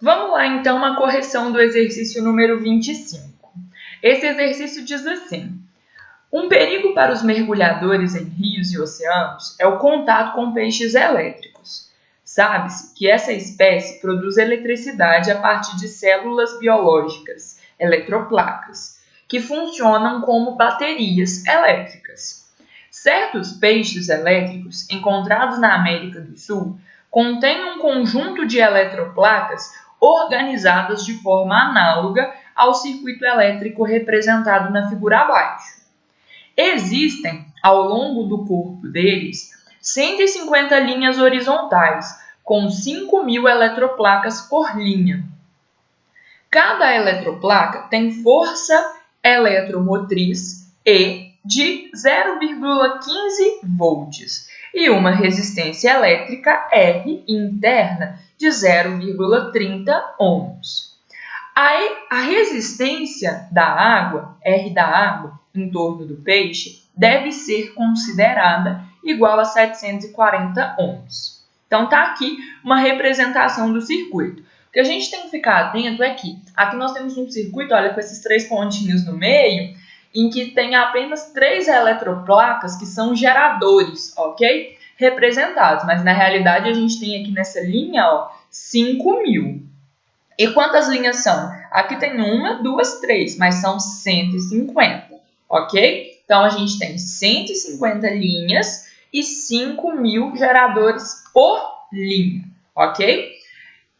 Vamos lá, então, uma correção do exercício número 25. Esse exercício diz assim: um perigo para os mergulhadores em rios e oceanos é o contato com peixes elétricos. Sabe-se que essa espécie produz eletricidade a partir de células biológicas, eletroplacas, que funcionam como baterias elétricas. Certos peixes elétricos encontrados na América do Sul contêm um conjunto de eletroplacas organizadas de forma análoga ao circuito elétrico representado na figura abaixo. Existem, ao longo do corpo deles, 150 linhas horizontais, com 5.000 eletroplacas por linha. Cada eletroplaca tem força eletromotriz E de 0,15 volts e uma resistência elétrica R interna de 0,30 ohms. A resistência da água, R da água, em torno do peixe, deve ser considerada igual a 740 ohms. Então, está aqui uma representação do circuito. O que a gente tem que ficar atento é que aqui nós temos um circuito, olha, com esses 3 pontinhos no meio, em que tem apenas 3 eletroplacas que são geradores, ok? Representados, mas na realidade a gente tem aqui nessa linha, ó, 5.000. E quantas linhas são? Aqui tem 1, 2, 3, mas são 150, ok? Então, a gente tem 150 linhas e 5.000 geradores por linha, ok?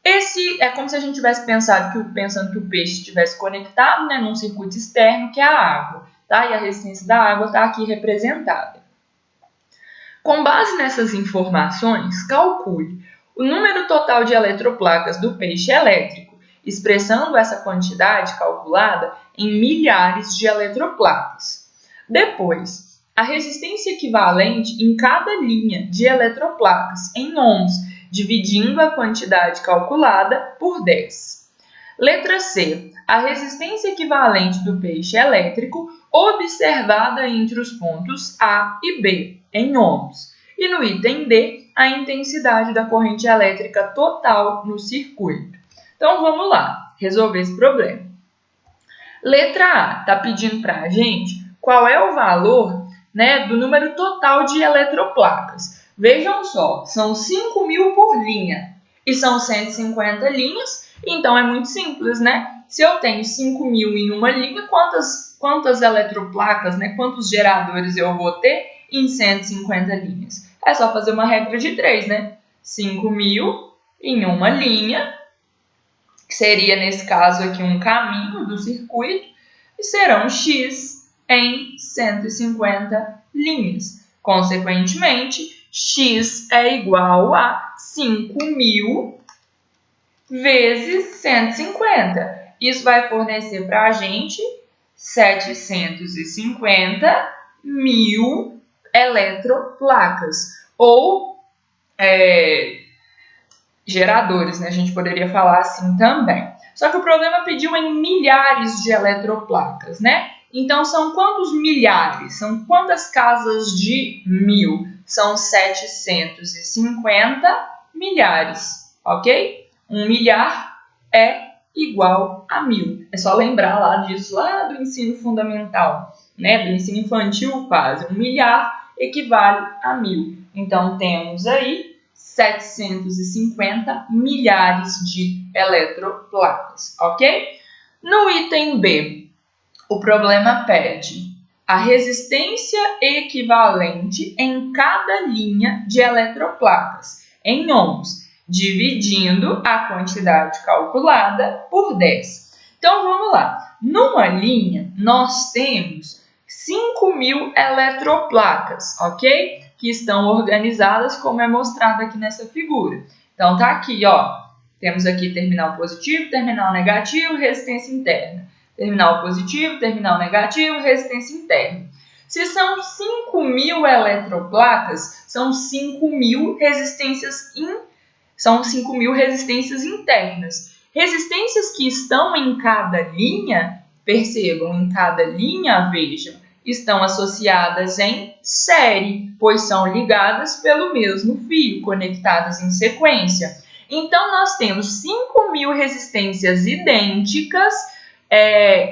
Esse é como se a gente tivesse pensando que o peixe estivesse conectado, né, num circuito externo, que é a água, tá? E a resistência da água está aqui representada. Com base nessas informações, calcule o número total de eletroplacas do peixe elétrico, expressando essa quantidade calculada em milhares de eletroplacas. Depois, a resistência equivalente em cada linha de eletroplacas em ohms, dividindo a quantidade calculada por 10. Letra C. A resistência equivalente do peixe elétrico observada entre os pontos A e B, em ohms. E no item D, a intensidade da corrente elétrica total no circuito. Então, vamos lá, resolver esse problema. Letra A está pedindo para a gente qual é o valor, né, do número total de eletroplacas. Vejam só, são 5.000 por linha e são 150 linhas, então é muito simples, né? Se eu tenho 5.000 em uma linha, quantas eletroplacas, né, quantos geradores eu vou ter em 150 linhas? É só fazer uma regra de 3, né? 5.000 em uma linha, que seria, nesse caso aqui, um caminho do circuito, e serão X em 150 linhas. Consequentemente, X é igual a 5.000 vezes 150. Isso vai fornecer para a gente 750.000 eletroplacas, ou geradores, né? A gente poderia falar assim também. Só que o problema pediu em milhares de eletroplacas, né? Então, são quantos milhares? São quantas casas de 1.000? São 750 milhares, ok? 1 milhar é igual a 1.000. É só lembrar disso lá do ensino fundamental, né? Do ensino infantil quase. 1 milhar equivale a 1.000. Então, temos aí 750 milhares de eletroplacas, ok? No item B, o problema pede a resistência equivalente em cada linha de eletroplacas, em ohms, dividindo a quantidade calculada por 10. Então, vamos lá. Numa linha, nós temos 5.000 eletroplacas, ok? Que estão organizadas como é mostrado aqui nessa figura. Então, tá aqui, ó. Temos aqui terminal positivo, terminal negativo, resistência interna. Terminal positivo, terminal negativo, resistência interna. Se são 5.000 eletroplacas, são 5.000 resistências internas. Resistências que estão em cada linha, percebam, em cada linha, vejam, estão associadas em série, pois são ligadas pelo mesmo fio, conectadas em sequência. Então, nós temos 5.000 resistências idênticas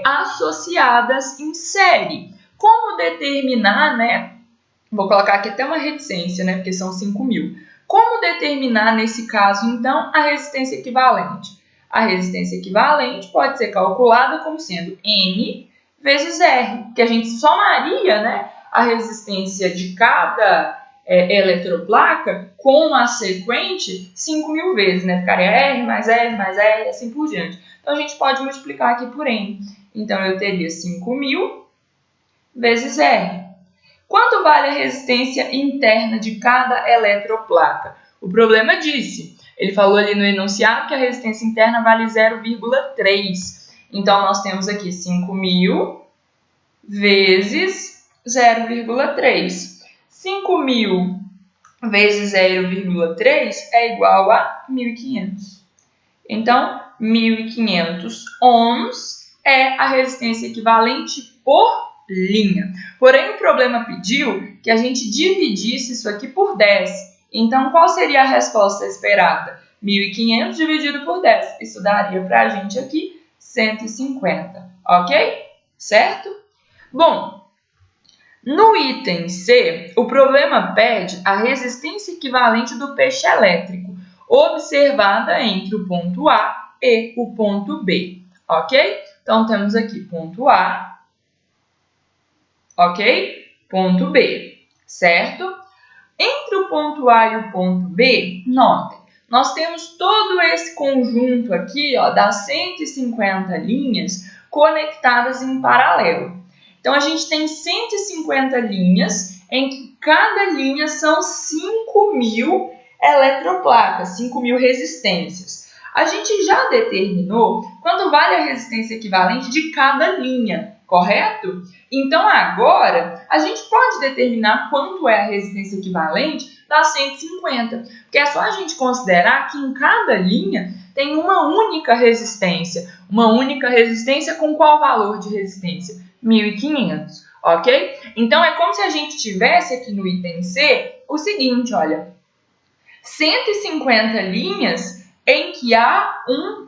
associadas em série. Como determinar, né? Vou colocar aqui até uma reticência, né? Porque são 5.000. Como determinar, nesse caso, então, a resistência equivalente? A resistência equivalente pode ser calculada como sendo N vezes R, que a gente somaria, né, a resistência de cada eletroplaca com a sequente 5.000 vezes, né? Ficaria R mais R mais R, assim por diante. Então, a gente pode multiplicar aqui por N. Então, eu teria 5.000 vezes R. Quanto vale a resistência interna de cada eletroplaca? O problema disse, ele falou ali no enunciado que a resistência interna vale 0,3. Então, nós temos aqui 5.000 vezes 0,3. 5.000 vezes 0,3 é igual a 1.500. Então, 1.500 ohms é a resistência equivalente por linha. Porém, o problema pediu que a gente dividisse isso aqui por 10. Então, qual seria a resposta esperada? 1.500 dividido por 10. Isso daria para a gente aqui 150, ok? Certo? Bom, no item C, o problema pede a resistência equivalente do peixe elétrico, observada entre o ponto A e o ponto B, ok? Então, temos aqui ponto A, ok? Ponto B, certo? Entre o ponto A e o ponto B, notem, nós temos todo esse conjunto aqui, ó, das 150 linhas conectadas em paralelo. Então, a gente tem 150 linhas, em que cada linha são 5.000 eletroplacas, 5.000 resistências. A gente já determinou quanto vale a resistência equivalente de cada linha, correto? Então, agora, a gente pode determinar quanto é a resistência equivalente das 150, porque é só a gente considerar que em cada linha tem uma única resistência com qual valor de resistência? 1.500, ok? Então, é como se a gente tivesse aqui no item C o seguinte, olha, 150 linhas em que há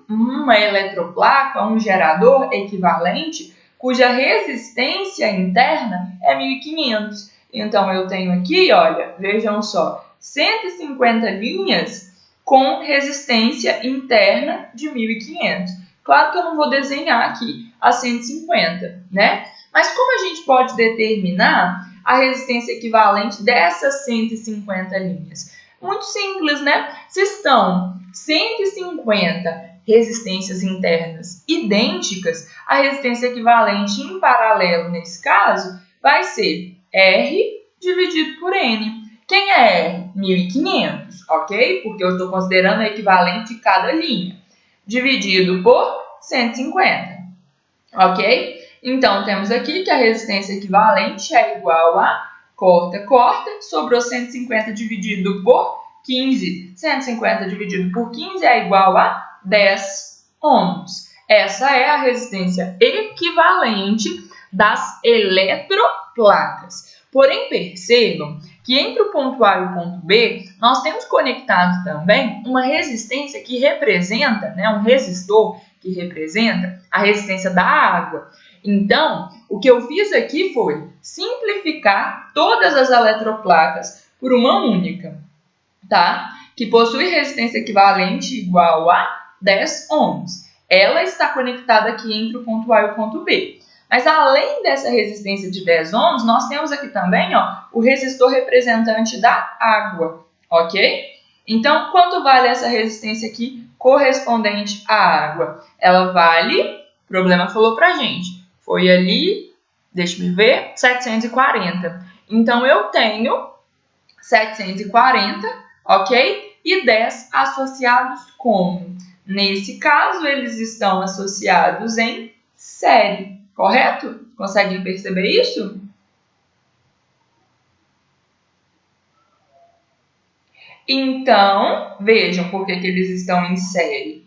uma eletroplaca, um gerador equivalente, cuja resistência interna é 1.500. Então, eu tenho aqui, olha, vejam só, 150 linhas com resistência interna de 1.500. Claro que eu não vou desenhar aqui a 150, né? Mas como a gente pode determinar a resistência equivalente dessas 150 linhas? Muito simples, né? Se estão 150 resistências internas idênticas, a resistência equivalente em paralelo, nesse caso, vai ser R dividido por N. Quem é R? 1.500, ok? Porque eu estou considerando a equivalente de cada linha. Dividido por 150, ok? Então, temos aqui que a resistência equivalente é igual a, corta, sobrou 150 dividido por 15. 150 dividido por 15 é igual a 10 ohms. Essa é a resistência equivalente das eletroplacas. Porém, percebam que entre o ponto A e o ponto B, nós temos conectado também uma resistência que representa, né, um resistor que representa a resistência da água. Então, o que eu fiz aqui foi simplificar todas as eletroplacas por uma única, tá? Que possui resistência equivalente igual a 10 ohms. Ela está conectada aqui entre o ponto A e o ponto B. Mas além dessa resistência de 10 ohms, nós temos aqui também, ó, o resistor representante da água, ok? Então, quanto vale essa resistência aqui correspondente à água? Ela vale, o problema falou pra gente, foi ali, deixa eu ver, 740. Então, eu tenho 740, ok? E 10 associados como? Nesse caso, eles estão associados em série, correto? Conseguem perceber isso? Então, vejam por que eles estão em série.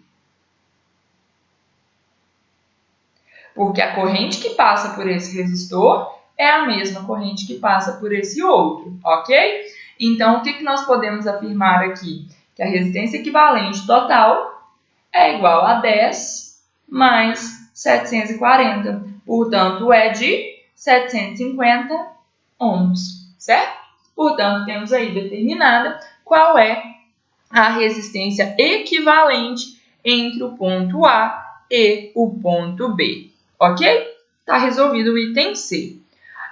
Porque a corrente que passa por esse resistor é a mesma corrente que passa por esse outro, ok? Então, o que nós podemos afirmar aqui? que a resistência equivalente total é igual a 10 mais 740. Portanto, é de 750 ohms, certo? Portanto, temos aí determinada qual é a resistência equivalente entre o ponto A e o ponto B, ok? Está resolvido o item C.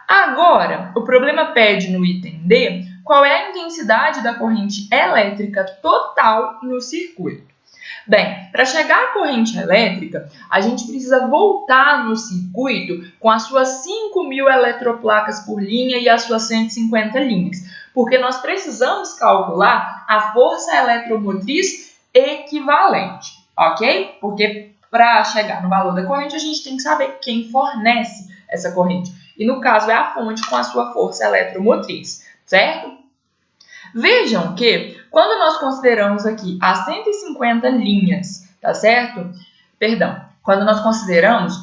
Agora, o problema pede no item D qual é a intensidade da corrente elétrica total no circuito. Bem, para chegar à corrente elétrica, a gente precisa voltar no circuito com as suas 5.000 eletroplacas por linha e as suas 150 linhas, porque nós precisamos calcular a força eletromotriz equivalente, ok? Porque para chegar no valor da corrente, a gente tem que saber quem fornece essa corrente. E no caso é a fonte com a sua força eletromotriz, certo? Vejam que quando nós consideramos aqui as 150 linhas, tá certo? Perdão, quando nós consideramos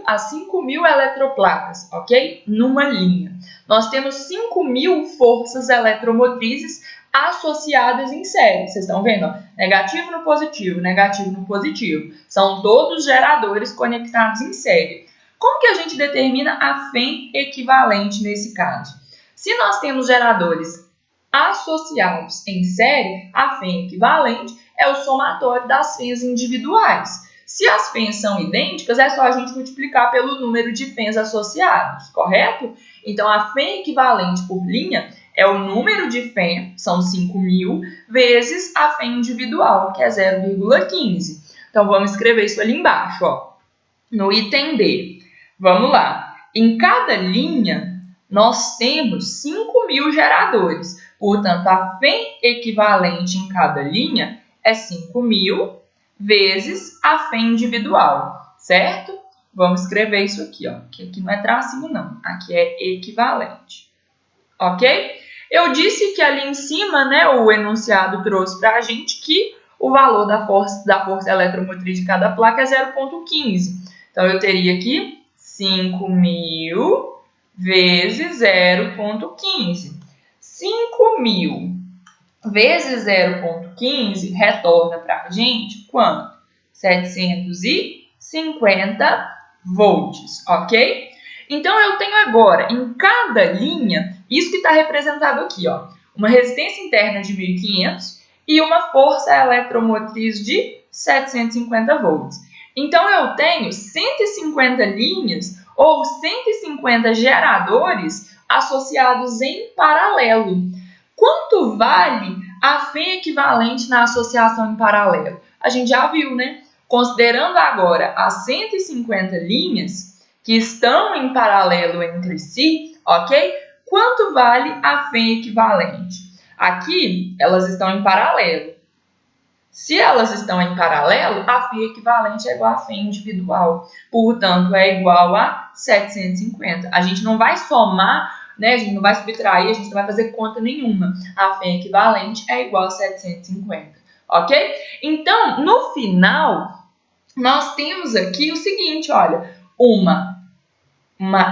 as 5.000 eletroplacas, ok? Numa linha, nós temos 5.000 forças eletromotrizes associadas em série. Vocês estão vendo? Ó? Negativo no positivo, negativo no positivo. São todos geradores conectados em série. Como que a gente determina a FEM equivalente nesse caso? Se nós temos geradores associados em série, a FEM equivalente é o somatório das FENs individuais. Se as FENs são idênticas, é só a gente multiplicar pelo número de FENs associados, correto? Então, a FEM equivalente por linha é o número de FEN, são 5.000, vezes a FEN individual, que é 0,15. Então, vamos escrever isso ali embaixo, ó, no item D. Vamos lá. Em cada linha, nós temos 5.000 geradores. Portanto, a FEM equivalente em cada linha é 5.000 vezes a FEM individual, certo? Vamos escrever isso aqui, ó, que aqui não é tracinho não, aqui é equivalente, ok? Eu disse que ali em cima, né, o enunciado trouxe para a gente que o valor da força eletromotriz de cada placa é 0,15. Então, eu teria aqui 5.000 vezes 0,15. 5.000 vezes 0,15 retorna para a gente quanto? 750 volts, ok? Então, eu tenho agora, em cada linha, isso que está representado aqui, ó, uma resistência interna de 1.500 e uma força eletromotriz de 750 volts. Então, eu tenho 150 linhas ou 150 geradores associados em paralelo. Quanto vale a FEM equivalente na associação em paralelo? A gente já viu, né? Considerando agora as 150 linhas que estão em paralelo entre si, ok? Quanto vale a FEM equivalente? Aqui, elas estão em paralelo. Se elas estão em paralelo, a FEM equivalente é igual a FEM individual. Portanto, é igual a 750. A gente não vai somar, né? A gente não vai subtrair, a gente não vai fazer conta nenhuma. A FEM equivalente é igual a 750, ok? Então, no final, nós temos aqui o seguinte, olha, uma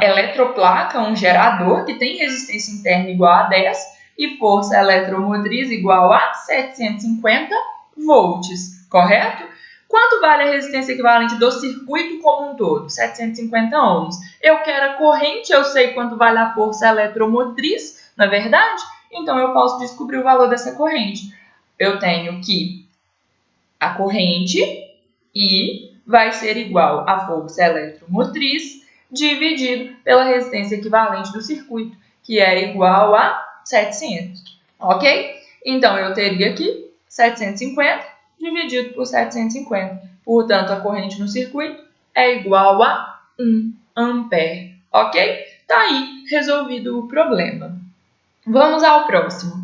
eletroplaca, um gerador que tem resistência interna igual a 10 e força eletromotriz igual a 750 volts, correto? Quanto vale a resistência equivalente do circuito como um todo? 750 ohms. Eu quero a corrente, eu sei quanto vale a força eletromotriz, não é verdade? Então, eu posso descobrir o valor dessa corrente. Eu tenho que a corrente I vai ser igual à força eletromotriz dividido pela resistência equivalente do circuito, que é igual a 700, ok? Então, eu teria aqui 750 dividido por 750. Portanto, a corrente no circuito é igual a 1 ampere, ok? Tá aí resolvido o problema. Vamos ao próximo.